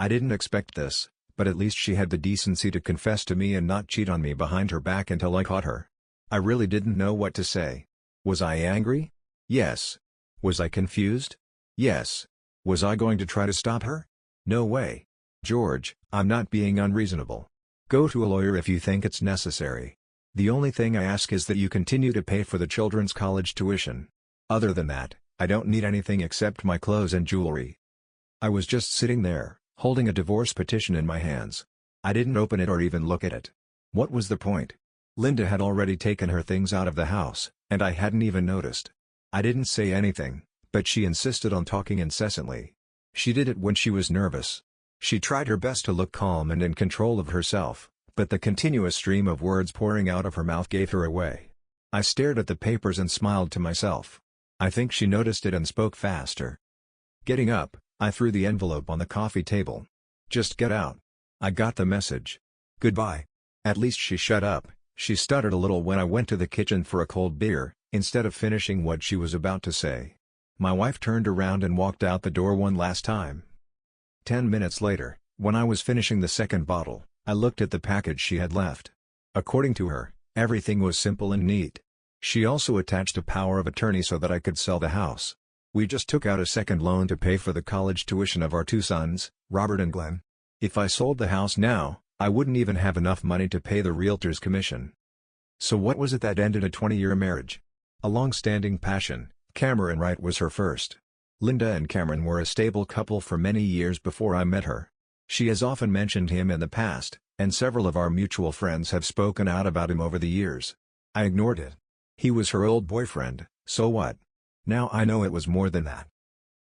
I didn't expect this, but at least she had the decency to confess to me and not cheat on me behind her back until I caught her. I really didn't know what to say. Was I angry? Yes. Was I confused? Yes. Was I going to try to stop her? No way. George, I'm not being unreasonable. Go to a lawyer if you think it's necessary. The only thing I ask is that you continue to pay for the children's college tuition. Other than that, I don't need anything except my clothes and jewelry. I was just sitting there, holding a divorce petition in my hands. I didn't open it or even look at it. What was the point? Linda had already taken her things out of the house, and I hadn't even noticed. I didn't say anything, but she insisted on talking incessantly. She did it when she was nervous. She tried her best to look calm and in control of herself, but the continuous stream of words pouring out of her mouth gave her away. I stared at the papers and smiled to myself. I think she noticed it and spoke faster. Getting up, I threw the envelope on the coffee table. Just get out. I got the message. Goodbye. At least she shut up. She stuttered a little when I went to the kitchen for a cold beer, instead of finishing what she was about to say. My wife turned around and walked out the door one last time. 10 minutes later, when I was finishing the second bottle, I looked at the package she had left. According to her, everything was simple and neat. She also attached a power of attorney so that I could sell the house. We just took out a second loan to pay for the college tuition of our two sons, Robert and Glenn. If I sold the house now, I wouldn't even have enough money to pay the realtor's commission. So what was it that ended a 20-year marriage? A long-standing passion. Cameron Wright was her first. Linda and Cameron were a stable couple for many years before I met her. She has often mentioned him in the past, and several of our mutual friends have spoken out about him over the years. I ignored it. He was her old boyfriend, so what? Now I know it was more than that.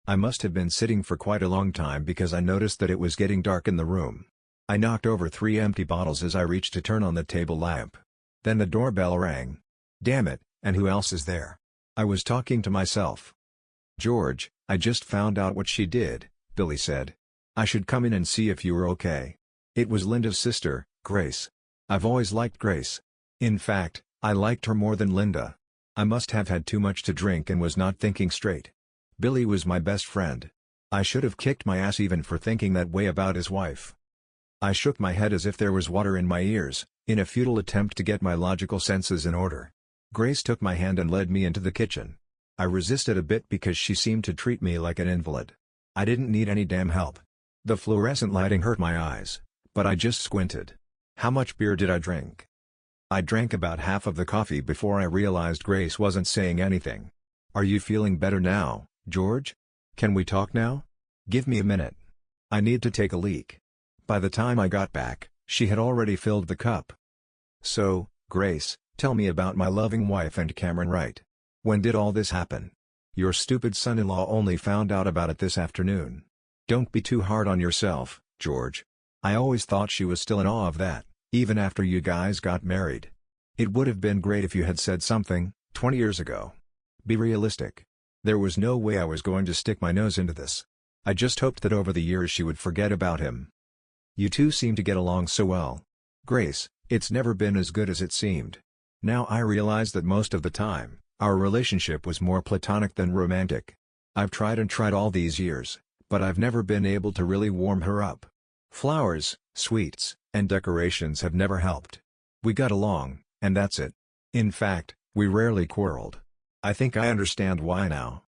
I must have been sitting for quite a long time because I noticed that it was getting dark in the room. I knocked over 3 empty bottles as I reached to turn on the table lamp. Then the doorbell rang. Damn it, and who else is there? I was talking to myself. George, I just found out what she did, Billy said. I should come in and see if you were okay. It was Linda's sister, Grace. I've always liked Grace. In fact, I liked her more than Linda. I must have had too much to drink and was not thinking straight. Billy was my best friend. I should have kicked my ass even for thinking that way about his wife. I shook my head as if there was water in my ears, in a futile attempt to get my logical senses in order. Grace took my hand and led me into the kitchen. I resisted a bit because she seemed to treat me like an invalid. I didn't need any damn help. The fluorescent lighting hurt my eyes, but I just squinted. How much beer did I drink? I drank about half of the coffee before I realized Grace wasn't saying anything. Are you feeling better now, George? Can we talk now? Give me a minute. I need to take a leak. By the time I got back, she had already filled the cup. So, Grace, tell me about my loving wife and Cameron Wright. When did all this happen? Your stupid son-in-law only found out about it this afternoon. Don't be too hard on yourself, George. I always thought she was still in awe of that, even after you guys got married. It would have been great if you had said something, 20 years ago. Be realistic. There was no way I was going to stick my nose into this. I just hoped that over the years she would forget about him. You two seem to get along so well. Grace, it's never been as good as it seemed. Now I realize that most of the time, our relationship was more platonic than romantic. I've tried and tried all these years, but I've never been able to really warm her up. Flowers, sweets, and decorations have never helped. We got along, and that's it. In fact, we rarely quarreled. I think I understand why now.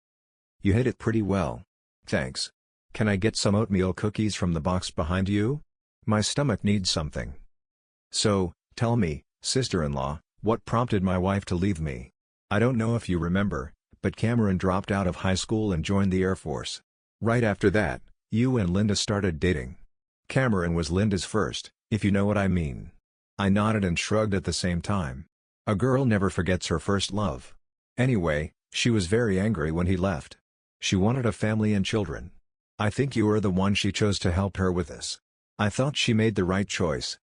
You hit it pretty well. Thanks. Can I get some oatmeal cookies from the box behind you? My stomach needs something. So, tell me, sister-in-law, what prompted my wife to leave me? I don't know if you remember, but Cameron dropped out of high school and joined the Air Force. Right after that, you and Linda started dating. Cameron was Linda's first, if you know what I mean. I nodded and shrugged at the same time. A girl never forgets her first love. Anyway, she was very angry when he left. She wanted a family and children. I think you were the one she chose to help her with this. I thought she made the right choice.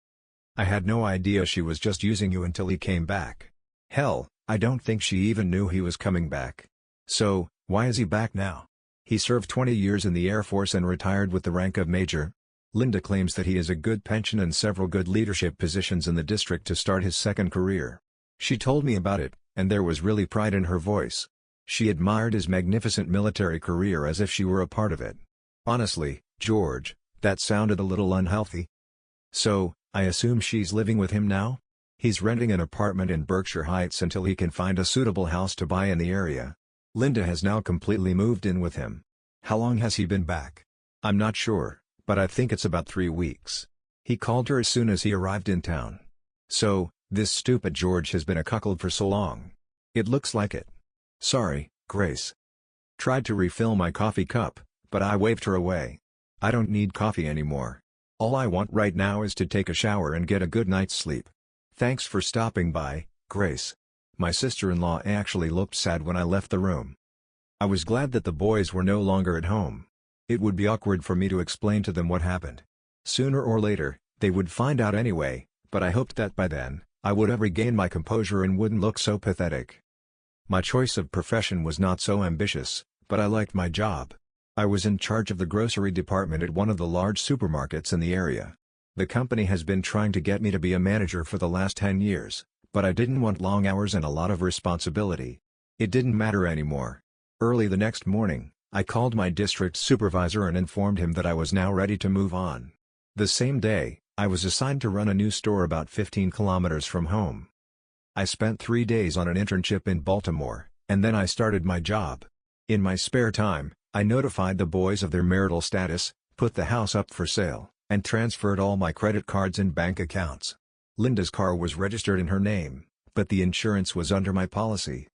I had no idea she was just using you until he came back. Hell, I don't think she even knew he was coming back. So, why is he back now? He served 20 years in the Air Force and retired with the rank of major. Linda claims that he has a good pension and several good leadership positions in the district to start his second career. She told me about it, and there was really pride in her voice. She admired his magnificent military career as if she were a part of it. Honestly, George, That sounded a little unhealthy. So, I assume she's living with him now? He's renting an apartment in Berkshire Heights until he can find a suitable house to buy in the area. Linda has now completely moved in with him. How long has he been back? I'm not sure, but I think it's about 3 weeks. He called her as soon as he arrived in town. So, this stupid George has been a cuckold for so long. It looks like it. Sorry, Grace. Tried to refill my coffee cup, but I waved her away. I don't need coffee anymore. All I want right now is to take a shower and get a good night's sleep. Thanks for stopping by, Grace. My sister-in-law actually looked sad when I left the room. I was glad that the boys were no longer at home. It would be awkward for me to explain to them what happened. Sooner or later, they would find out anyway, but I hoped that by then, I would have regained my composure and wouldn't look so pathetic. My choice of profession was not so ambitious, but I liked my job. I was in charge of the grocery department at one of the large supermarkets in the area. The company has been trying to get me to be a manager for the last 10 years, but I didn't want long hours and a lot of responsibility. It didn't matter anymore. Early the next morning, I called my district supervisor and informed him that I was now ready to move on. The same day, I was assigned to run a new store about 15 kilometers from home. I spent 3 days on an internship in Baltimore, and then I started my job. In my spare time, I notified the boys of their marital status, put the house up for sale, and transferred all my credit cards and bank accounts. Linda's car was registered in her name, but the insurance was under my policy.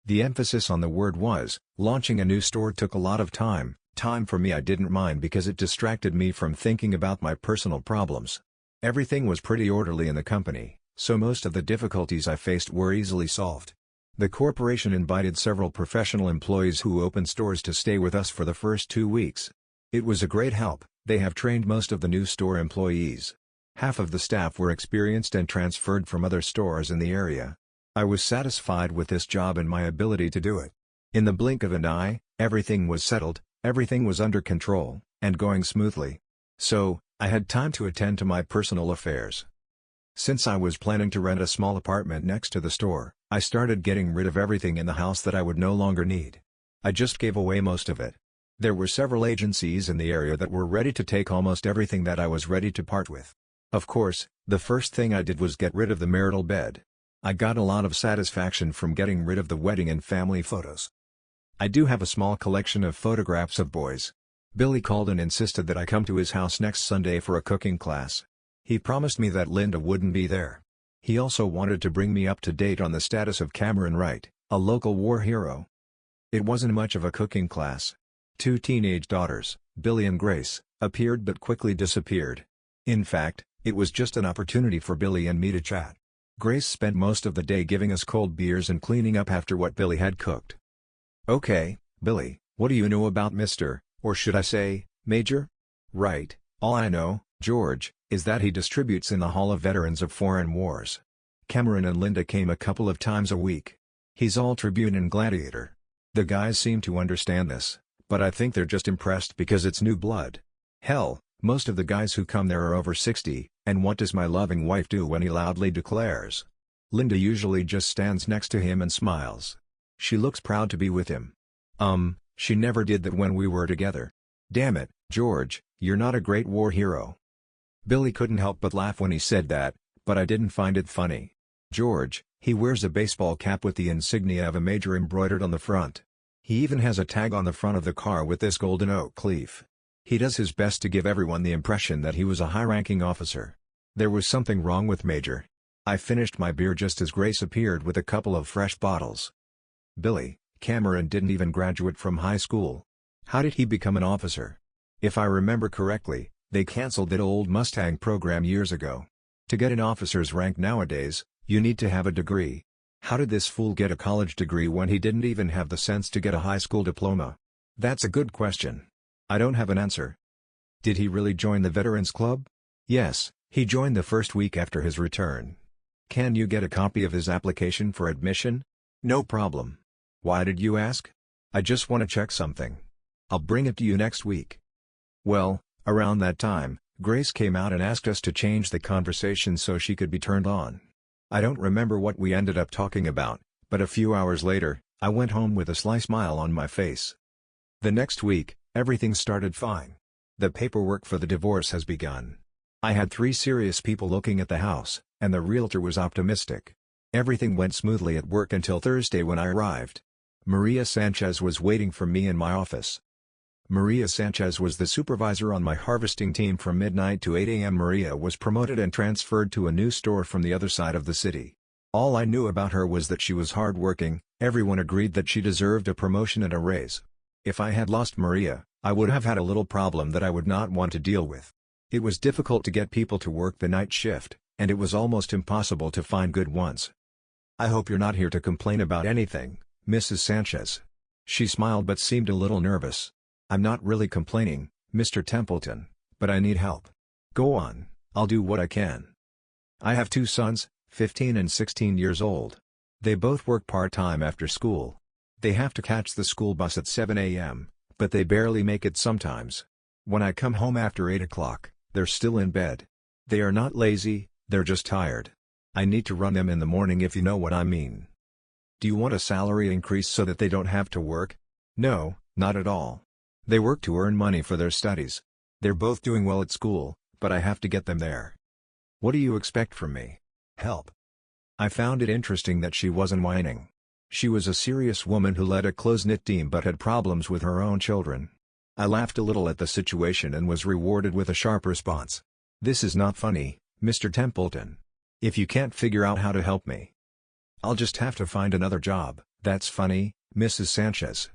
The emphasis on the word was, launching a new store took a lot of time. Time for me I didn't mind because it distracted me from thinking about my personal problems. Everything was pretty orderly in the company, so most of the difficulties I faced were easily solved. The corporation invited several professional employees who opened stores to stay with us for the first 2 weeks. It was a great help. They have trained most of the new store employees. Half of the staff were experienced and transferred from other stores in the area. I was satisfied with this job and my ability to do it. In the blink of an eye, everything was settled, everything was under control, and going smoothly. So, I had time to attend to my personal affairs. Since I was planning to rent a small apartment next to the store, I started getting rid of everything in the house that I would no longer need. I just gave away most of it. There were several agencies in the area that were ready to take almost everything that I was ready to part with. Of course, the first thing I did was get rid of the marital bed. I got a lot of satisfaction from getting rid of the wedding and family photos. I do have a small collection of photographs of boys. Billy called and insisted that I come to his house next Sunday for a cooking class. He promised me that Linda wouldn't be there. He also wanted to bring me up to date on the status of Cameron Wright, a local war hero. It wasn't much of a cooking class. 2 teenage daughters, Billy and Grace, appeared but quickly disappeared. In fact, it was just an opportunity for Billy and me to chat. Grace spent most of the day giving us cold beers and cleaning up after what Billy had cooked. "Okay, Billy, what do you know about Mr., or should I say, Major? Wright?" "All I know, George, is that he distributes in the Hall of Veterans of Foreign Wars. Cameron and Linda came a couple of times a week. He's all Tribune and Gladiator." The guys seem to understand this, but I think they're just impressed because it's new blood. Hell, most of the guys who come there are over 60, and what does my loving wife do when he loudly declares? Linda usually just stands next to him and smiles. She looks proud to be with him. She never did that when we were together. "Damn it, George, you're not a great war hero." Billy couldn't help but laugh when he said that, but I didn't find it funny. "George, he wears a baseball cap with the insignia of a major embroidered on the front. He even has a tag on the front of the car with this golden oak leaf. He does his best to give everyone the impression that he was a high-ranking officer." There was something wrong with Major. I finished my beer just as Grace appeared with a couple of fresh bottles. "Billy, Cameron didn't even graduate from high school. How did he become an officer? If I remember correctly, they canceled that old Mustang program years ago. To get an officer's rank nowadays, you need to have a degree. How did this fool get a college degree when he didn't even have the sense to get a high school diploma?" "That's a good question. I don't have an answer." "Did he really join the Veterans Club?" "Yes, he joined the first week after his return." "Can you get a copy of his application for admission?" "No problem. Why did you ask?" "I just want to check something. I'll bring it to you next week." Well, around that time, Grace came out and asked us to change the conversation so she could be turned on. I don't remember what we ended up talking about, but a few hours later, I went home with a sly smile on my face. The next week, everything started fine. The paperwork for the divorce has begun. I had 3 serious people looking at the house, and the realtor was optimistic. Everything went smoothly at work until Thursday when I arrived. Maria Sanchez was waiting for me in my office. Maria Sanchez was the supervisor on my harvesting team from midnight to 8 a.m. Maria was promoted and transferred to a new store from the other side of the city. All I knew about her was that she was hardworking. Everyone agreed that she deserved a promotion and a raise. If I had lost Maria, I would have had a little problem that I would not want to deal with. It was difficult to get people to work the night shift, and it was almost impossible to find good ones. "I hope you're not here to complain about anything, Mrs. Sanchez." She smiled but seemed a little nervous. "I'm not really complaining, Mr. Templeton, but I need help." "Go on, I'll do what I can." "I have 2 sons, 15 and 16 years old. They both work part-time after school. They have to catch the school bus at 7 a.m., but they barely make it sometimes. When I come home after 8 o'clock, they're still in bed. They are not lazy, they're just tired. I need to run them in the morning if you know what I mean." "Do you want a salary increase so that they don't have to work?" "No, not at all. They work to earn money for their studies. They're both doing well at school, but I have to get them there." "What do you expect from me?" "Help." I found it interesting that she wasn't whining. She was a serious woman who led a close-knit team but had problems with her own children. I laughed a little at the situation and was rewarded with a sharp response. "This is not funny, Mr. Templeton. If you can't figure out how to help me, I'll just have to find another job." "That's funny, Mrs. Sanchez.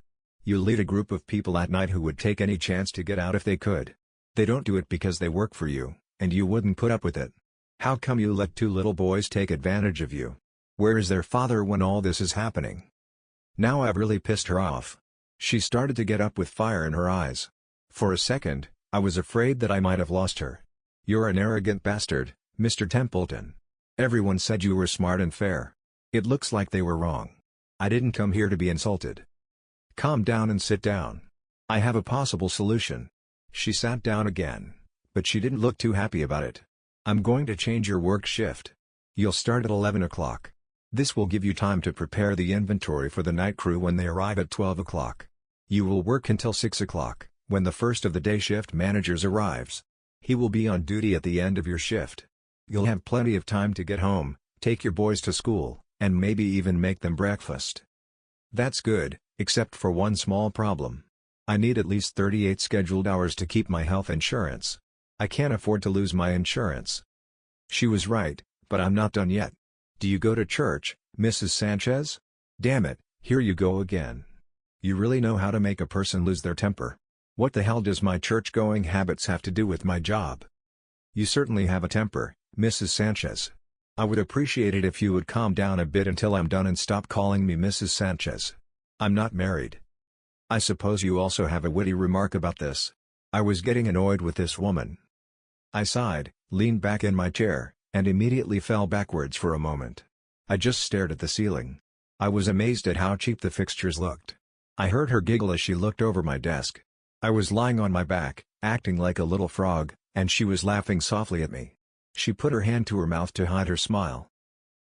You lead a group of people at night who would take any chance to get out if they could. They don't do it because they work for you, and you wouldn't put up with it. How come you let 2 little boys take advantage of you? Where is their father when all this is happening?" Now I've really pissed her off. She started to get up with fire in her eyes. For a second, I was afraid that I might have lost her. "You're an arrogant bastard, Mr. Templeton. Everyone said you were smart and fair. It looks like they were wrong. I didn't come here to be insulted. Calm down and sit down. I have a possible solution." She sat down again, but she didn't look too happy about it. "I'm going to change your work shift. You'll start at 11 o'clock. This will give you time to prepare the inventory for the night crew when they arrive at 12 o'clock. You will work until 6 o'clock, when the first of the day shift managers arrives. He will be on duty at the end of your shift. You'll have plenty of time to get home, take your boys to school, and maybe even make them breakfast." "That's good, except for one small problem. I need at least 38 scheduled hours to keep my health insurance. I can't afford to lose my insurance." She was right, but I'm not done yet. "Do you go to church, Mrs. Sanchez?" "Damn it, here you go again. You really know how to make a person lose their temper. What the hell does my church-going habits have to do with my job?" "You certainly have a temper, Mrs. Sanchez. I would appreciate it if you would calm down a bit until I'm done and stop calling me Mrs. Sanchez. I'm not married." "I suppose you also have a witty remark about this." I was getting annoyed with this woman. I sighed, leaned back in my chair, and immediately fell backwards for a moment. I just stared at the ceiling. I was amazed at how cheap the fixtures looked. I heard her giggle as she looked over my desk. I was lying on my back, acting like a little frog, and she was laughing softly at me. She put her hand to her mouth to hide her smile.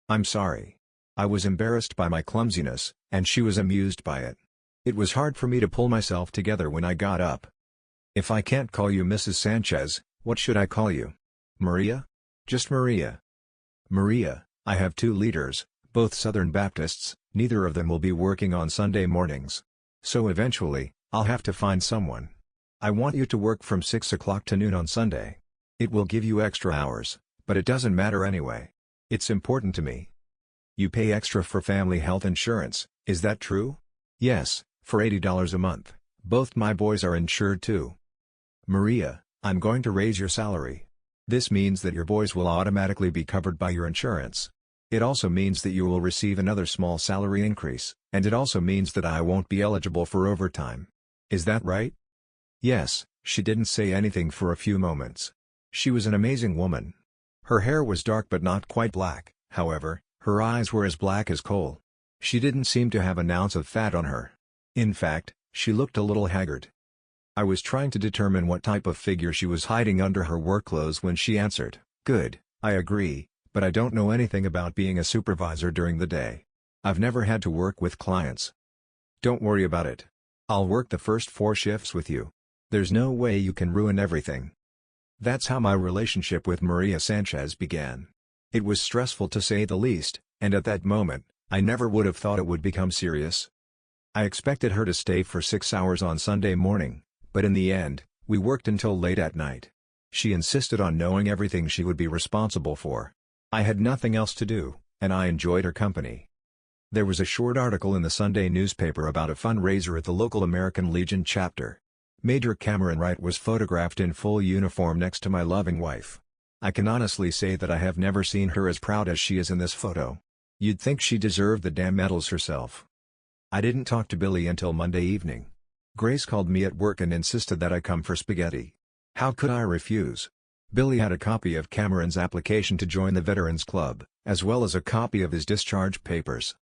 "I'm sorry." I was embarrassed by my clumsiness, and she was amused by it. It was hard for me to pull myself together when I got up. "If I can't call you Mrs. Sanchez, what should I call you?" "Maria?" "Just Maria." "Maria, I have 2 leaders, both Southern Baptists, neither of them will be working on Sunday mornings. So eventually, I'll have to find someone. I want you to work from 6 o'clock to noon on Sunday. It will give you extra hours, but it doesn't matter anyway. It's important to me." "You pay extra for family health insurance, is that true?" "Yes, for $80 a month. Both my boys are insured too." "Maria, I'm going to raise your salary. This means that your boys will automatically be covered by your insurance. It also means that you will receive another small salary increase, and it also means that I won't be eligible for overtime. Is that right?" "Yes." She didn't say anything for a few moments. She was an amazing woman. Her hair was dark but not quite black, however, her eyes were as black as coal. She didn't seem to have an ounce of fat on her. In fact, she looked a little haggard. I was trying to determine what type of figure she was hiding under her work clothes when she answered, "Good, I agree, but I don't know anything about being a supervisor during the day. I've never had to work with clients." "Don't worry about it. I'll work the first 4 shifts with you. There's no way you can ruin everything. That's how my relationship with Maria Sanchez began. It was stressful to say the least, and at that moment, I never would have thought it would become serious. I expected her to stay for 6 hours on Sunday morning, but in the end, we worked until late at night. She insisted on knowing everything she would be responsible for. I had nothing else to do, and I enjoyed her company. There was a short article in the Sunday newspaper about a fundraiser at the local American Legion chapter. Major Cameron Wright was photographed in full uniform next to my loving wife. I can honestly say that I have never seen her as proud as she is in this photo. You'd think she deserved the damn medals herself. I didn't talk to Billy until Monday evening. Grace called me at work and insisted that I come for spaghetti. How could I refuse? Billy had a copy of Cameron's application to join the Veterans Club, as well as a copy of his discharge papers.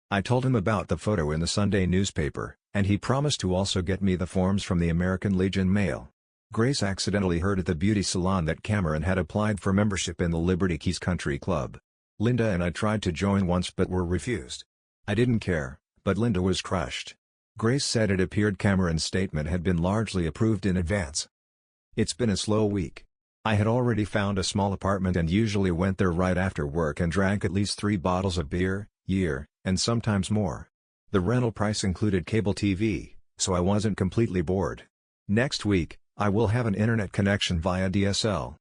I told him about the photo in the Sunday newspaper, and he promised to also get me the forms from the American Legion mail. Grace accidentally heard at the beauty salon that Cameron had applied for membership in the Liberty Keys Country Club. Linda and I tried to join once but were refused. I didn't care, but Linda was crushed. Grace said it appeared Cameron's statement had been largely approved in advance. It's been a slow week. I had already found a small apartment and usually went there right after work and drank at least 3 bottles of beer, and sometimes more. The rental price included cable TV, so I wasn't completely bored. Next week, I will have an internet connection via DSL.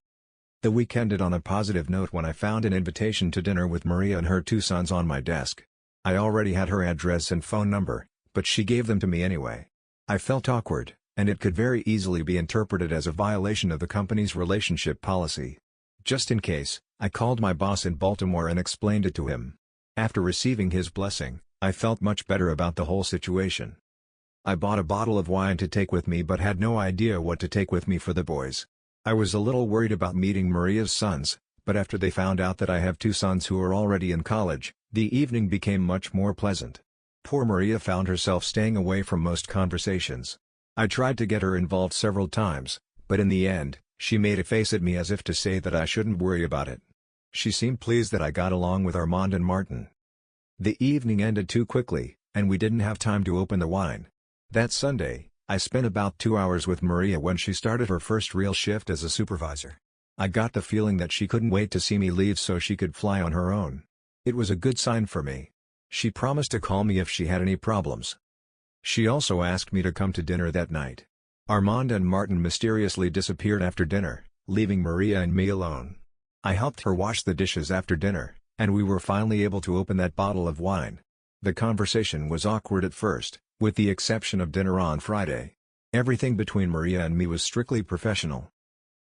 The week ended on a positive note when I found an invitation to dinner with Maria and her 2 sons on my desk. I already had her address and phone number, but she gave them to me anyway. I felt awkward, and it could very easily be interpreted as a violation of the company's relationship policy. Just in case, I called my boss in Baltimore and explained it to him. After receiving his blessing, I felt much better about the whole situation. I bought a bottle of wine to take with me but had no idea what to take with me for the boys. I was a little worried about meeting Maria's sons, but after they found out that I have 2 sons who are already in college, the evening became much more pleasant. Poor Maria found herself staying away from most conversations. I tried to get her involved several times, but in the end, she made a face at me as if to say that I shouldn't worry about it. She seemed pleased that I got along with Armand and Martin. The evening ended too quickly, and we didn't have time to open the wine. That Sunday, I spent about 2 hours with Maria when she started her first real shift as a supervisor. I got the feeling that she couldn't wait to see me leave so she could fly on her own. It was a good sign for me. She promised to call me if she had any problems. She also asked me to come to dinner that night. Armand and Martin mysteriously disappeared after dinner, leaving Maria and me alone. I helped her wash the dishes after dinner, and we were finally able to open that bottle of wine. The conversation was awkward at first, with the exception of dinner on Friday. Everything between Maria and me was strictly professional.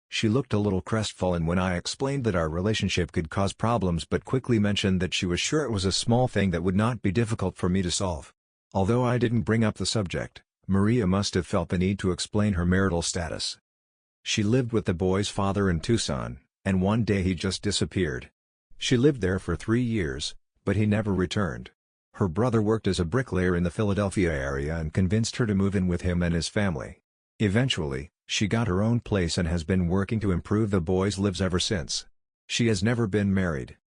She looked a little crestfallen when I explained that our relationship could cause problems but quickly mentioned that she was sure it was a small thing that would not be difficult for me to solve. Although I didn't bring up the subject, Maria must have felt the need to explain her marital status. She lived with the boy's father in Tucson, and one day he just disappeared. She lived there for 3 years, but he never returned. Her brother worked as a bricklayer in the Philadelphia area and convinced her to move in with him and his family. Eventually, she got her own place and has been working to improve the boys' lives ever since. She has never been married.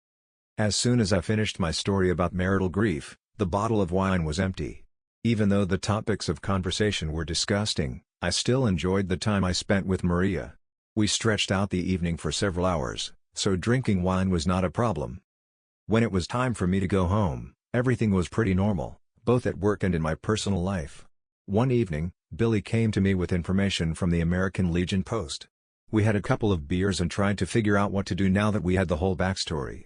As soon as I finished my story about marital grief, the bottle of wine was empty. Even though the topics of conversation were disgusting, I still enjoyed the time I spent with Maria. We stretched out the evening for several hours, so drinking wine was not a problem. When it was time for me to go home, everything was pretty normal, both at work and in my personal life. One evening, Billy came to me with information from the American Legion Post. We had a couple of beers and tried to figure out what to do now that we had the whole backstory.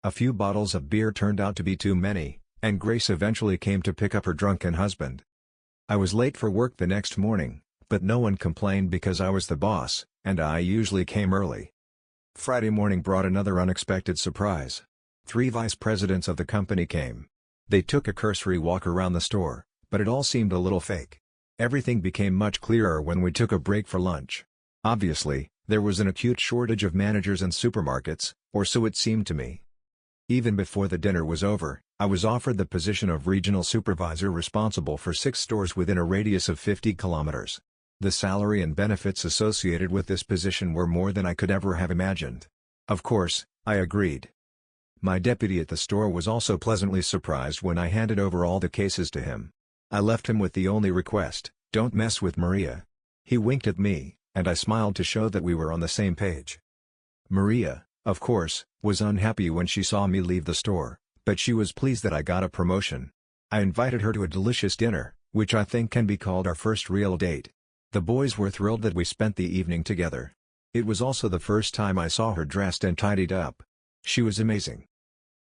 A few bottles of beer turned out to be too many, and Grace eventually came to pick up her drunken husband. I was late for work the next morning, but no one complained because I was the boss, and I usually came early. Friday morning brought another unexpected surprise. 3 vice presidents of the company came. They took a cursory walk around the store, but it all seemed a little fake. Everything became much clearer when we took a break for lunch. Obviously, there was an acute shortage of managers in supermarkets, or so it seemed to me. Even before the dinner was over, I was offered the position of regional supervisor responsible for 6 stores within a radius of 50 kilometers. The salary and benefits associated with this position were more than I could ever have imagined. Of course, I agreed. My deputy at the store was also pleasantly surprised when I handed over all the cases to him. I left him with the only request: don't mess with Maria. He winked at me, and I smiled to show that we were on the same page. Maria, of course, was unhappy when she saw me leave the store, but she was pleased that I got a promotion. I invited her to a delicious dinner, which I think can be called our first real date. The boys were thrilled that we spent the evening together. It was also the first time I saw her dressed and tidied up. She was amazing.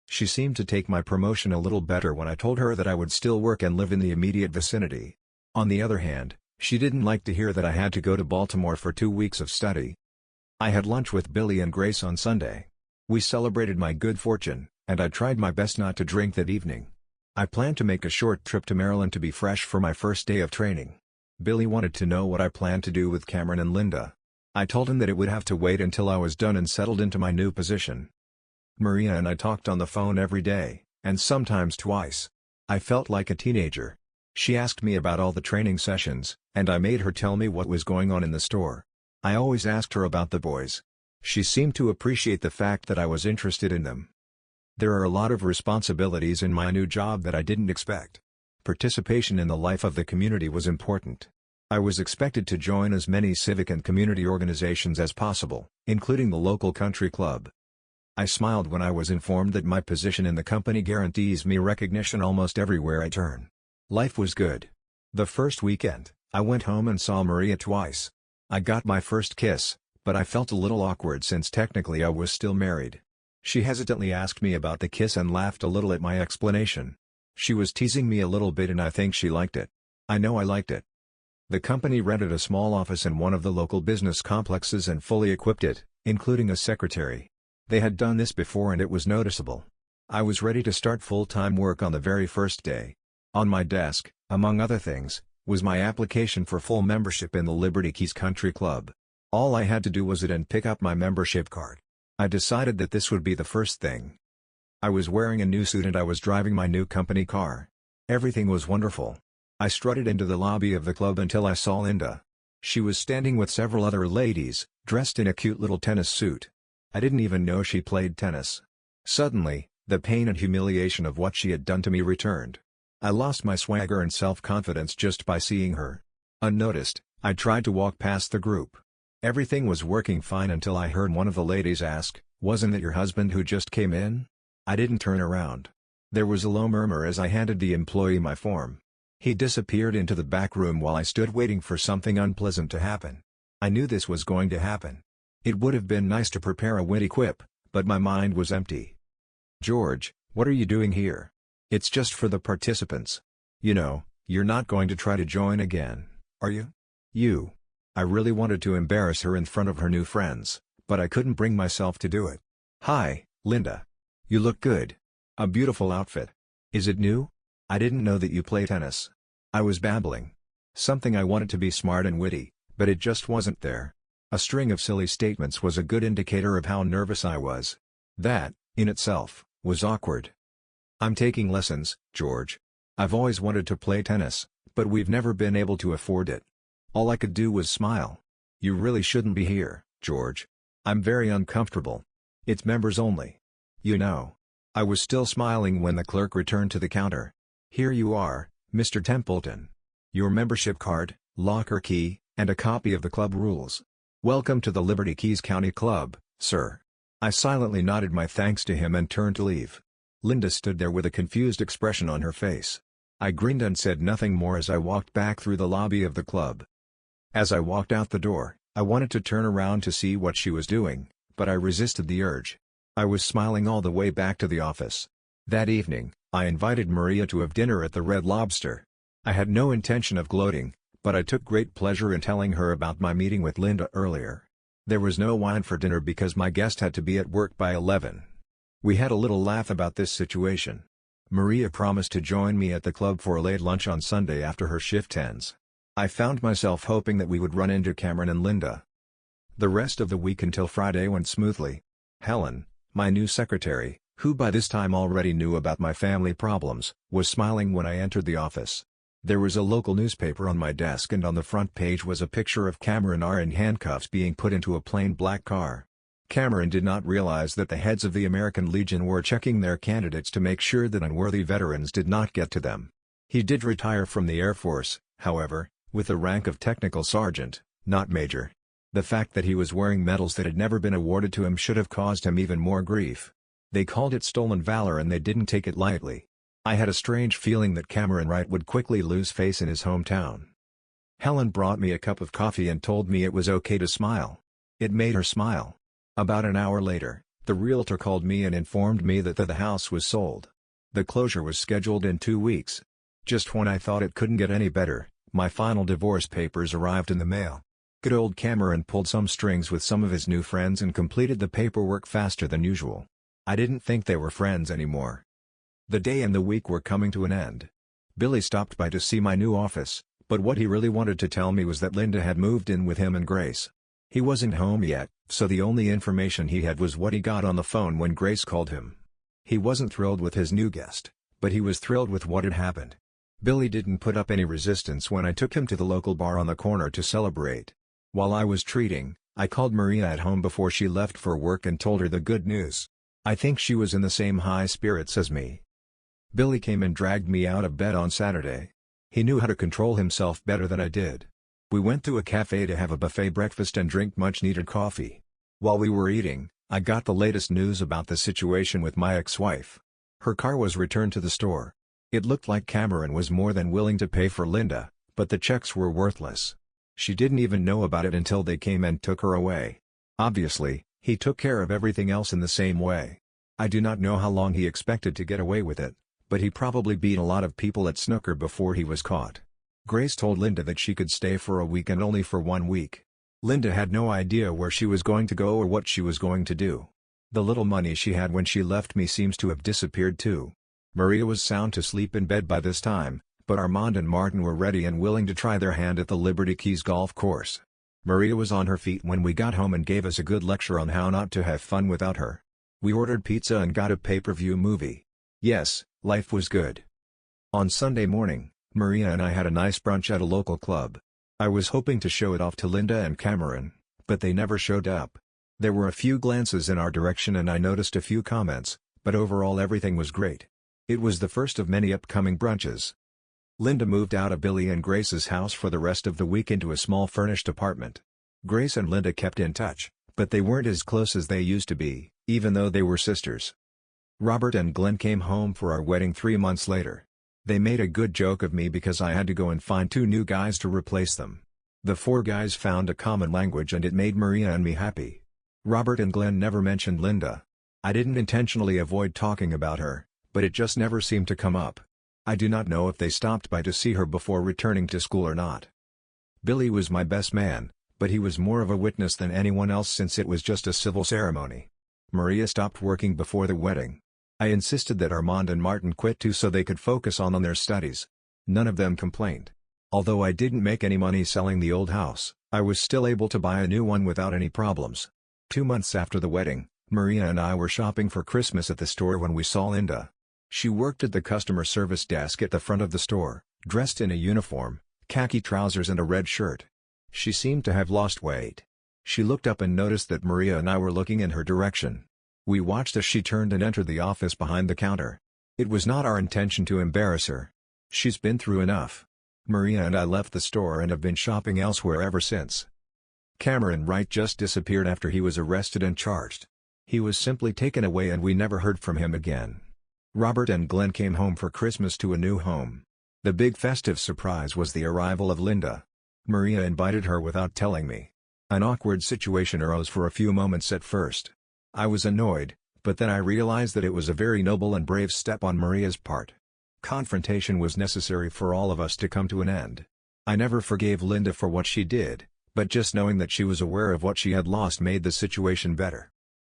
She seemed to take my promotion a little better when I told her that I would still work and live in the immediate vicinity. On the other hand, she didn't like to hear that I had to go to Baltimore for 2 weeks of study. I had lunch with Billy and Grace on Sunday. We celebrated my good fortune, and I tried my best not to drink that evening. I planned to make a short trip to Maryland to be fresh for my first day of training. Billy wanted to know what I planned to do with Cameron and Linda. I told him that it would have to wait until I was done and settled into my new position. Maria and I talked on the phone every day, and sometimes twice. I felt like a teenager. She asked me about all the training sessions, and I made her tell me what was going on in the store. I always asked her about the boys. She seemed to appreciate the fact that I was interested in them. There are a lot of responsibilities in my new job that I didn't expect. Participation in the life of the community was important. I was expected to join as many civic and community organizations as possible, including the local country club. I smiled when I was informed that my position in the company guarantees me recognition almost everywhere I turn. Life was good. The first weekend, I went home and saw Maria twice. I got my first kiss, but I felt a little awkward since technically I was still married. She hesitantly asked me about the kiss and laughed a little at my explanation. She was teasing me a little bit and I think she liked it. I know I liked it. The company rented a small office in one of the local business complexes and fully equipped it, including a secretary. They had done this before and it was noticeable. I was ready to start full-time work on the very first day. On my desk, among other things, was my application for full membership in the Liberty Keys Country Club. All I had to do was it and pick up my membership card. I decided that this would be the first thing. I was wearing a new suit and I was driving my new company car. Everything was wonderful. I strutted into the lobby of the club until I saw Linda. She was standing with several other ladies, dressed in a cute little tennis suit. I didn't even know she played tennis. Suddenly, the pain and humiliation of what she had done to me returned. I lost my swagger and self-confidence just by seeing her. Unnoticed, I tried to walk past the group. Everything was working fine until I heard one of the ladies ask, "Wasn't it your husband who just came in?" I didn't turn around. There was a low murmur as I handed the employee my form. He disappeared into the back room while I stood waiting for something unpleasant to happen. I knew this was going to happen. It would have been nice to prepare a witty quip, but my mind was empty. "George, what are you doing here? It's just for the participants. You know, you're not going to try to join again, are you?" I really wanted to embarrass her in front of her new friends, but I couldn't bring myself to do it. "Hi, Linda. You look good. A beautiful outfit. Is it new? I didn't know that you play tennis." I was babbling. Something I wanted to be smart and witty, but it just wasn't there. A string of silly statements was a good indicator of how nervous I was. That, in itself, was awkward. "I'm taking lessons, George. I've always wanted to play tennis, but we've never been able to afford it." All I could do was smile. "You really shouldn't be here, George. I'm very uncomfortable. It's members only. You know." I was still smiling when the clerk returned to the counter. "Here you are, Mr. Templeton. Your membership card, locker key, and a copy of the club rules. Welcome to the Liberty Keys County Club, sir." I silently nodded my thanks to him and turned to leave. Linda stood there with a confused expression on her face. I grinned and said nothing more as I walked back through the lobby of the club. As I walked out the door, I wanted to turn around to see what she was doing, but I resisted the urge. I was smiling all the way back to the office. That evening, I invited Maria to have dinner at the Red Lobster. I had no intention of gloating, but I took great pleasure in telling her about my meeting with Linda earlier. There was no wine for dinner because my guest had to be at work by 11. We had a little laugh about this situation. Maria promised to join me at the club for a late lunch on Sunday after her shift ends. I found myself hoping that we would run into Cameron and Linda. The rest of the week until Friday went smoothly. Helen, my new secretary, who by this time already knew about my family problems, was smiling when I entered the office. There was a local newspaper on my desk and on the front page was a picture of Cameron R. in handcuffs being put into a plain black car. Cameron did not realize that the heads of the American Legion were checking their candidates to make sure that unworthy veterans did not get to them. He did retire from the Air Force, however, with the rank of technical sergeant, Not major. The fact that he was wearing medals that had never been awarded to him should have caused him even more grief. They called it stolen valor and they didn't take it lightly. I had a strange feeling that Cameron Wright would quickly lose face in his hometown. Helen brought me a cup of coffee and told me it was okay to smile. It made her smile. About an hour later, the realtor called me and informed me that the house was sold. The closure was scheduled in 2 weeks. Just when I thought it couldn't get any better, my final divorce papers arrived in the mail. Good old Cameron pulled some strings with some of his new friends and completed the paperwork faster than usual. I didn't think they were friends anymore. The day and the week were coming to an end. Billy stopped by to see my new office, but what he really wanted to tell me was that Linda had moved in with him and Grace. He wasn't home yet, so the only information he had was what he got on the phone when Grace called him. He wasn't thrilled with his new guest, but he was thrilled with what had happened. Billy didn't put up any resistance when I took him to the local bar on the corner to celebrate. While I was treating, I called Maria at home before she left for work and told her the good news. I think she was in the same high spirits as me. Billy came and dragged me out of bed on Saturday. He knew how to control himself better than I did. We went to a cafe to have a buffet breakfast and drink much-needed coffee. While we were eating, I got the latest news about the situation with my ex-wife. Her car was returned to the store. It looked like Cameron was more than willing to pay for Linda, but the checks were worthless. She didn't even know about it until they came and took her away. Obviously, he took care of everything else in the same way. I do not know how long he expected to get away with it, but he probably beat a lot of people at snooker before he was caught. Grace told Linda that she could stay for a week and only for 1 week. Linda had no idea where she was going to go or what she was going to do. The little money she had when she left me seems to have disappeared too. Maria was sound asleep in bed by this time, but Armand and Martin were ready and willing to try their hand at the Liberty Keys golf course. Maria was on her feet when we got home and gave us a good lecture on how not to have fun without her. We ordered pizza and got a pay-per-view movie. Yes, life was good. On Sunday morning, Maria and I had a nice brunch at a local club. I was hoping to show it off to Linda and Cameron, but they never showed up. There were a few glances in our direction and I noticed a few comments, but overall everything was great. It was the first of many upcoming brunches. Linda moved out of Billy and Grace's house for the rest of the week into a small furnished apartment. Grace and Linda kept in touch, but they weren't as close as they used to be, even though they were sisters. Robert and Glenn came home for our wedding 3 months later. They made a good joke of me because I had to go and find 2 new guys to replace them. The 4 guys found a common language and it made Maria and me happy. Robert and Glenn never mentioned Linda. I didn't intentionally avoid talking about her, but it just never seemed to come up. I do not know if they stopped by to see her before returning to school or not. Billy was my best man, but he was more of a witness than anyone else since it was just a civil ceremony. Maria stopped working before the wedding. I insisted that Armand and Martin quit too so they could focus on their studies. None of them complained. Although I didn't make any money selling the old house, I was still able to buy a new one without any problems. 2 months after the wedding, Maria and I were shopping for Christmas at the store when we saw Linda. She worked at the customer service desk at the front of the store, dressed in a uniform, khaki trousers and a red shirt. She seemed to have lost weight. She looked up and noticed that Maria and I were looking in her direction. We watched as she turned and entered the office behind the counter. It was not our intention to embarrass her. She's been through enough. Maria and I left the store and have been shopping elsewhere ever since. Cameron Wright just disappeared after he was arrested and charged. He was simply taken away and we never heard from him again. Robert and Glenn came home for Christmas to a new home. The big festive surprise was the arrival of Linda. Maria invited her without telling me. An awkward situation arose for a few moments at first. I was annoyed, but then I realized that it was a very noble and brave step on Maria's part. Confrontation was necessary for all of us to come to an end. I never forgave Linda for what she did, but just knowing that she was aware of what she had lost made the situation better.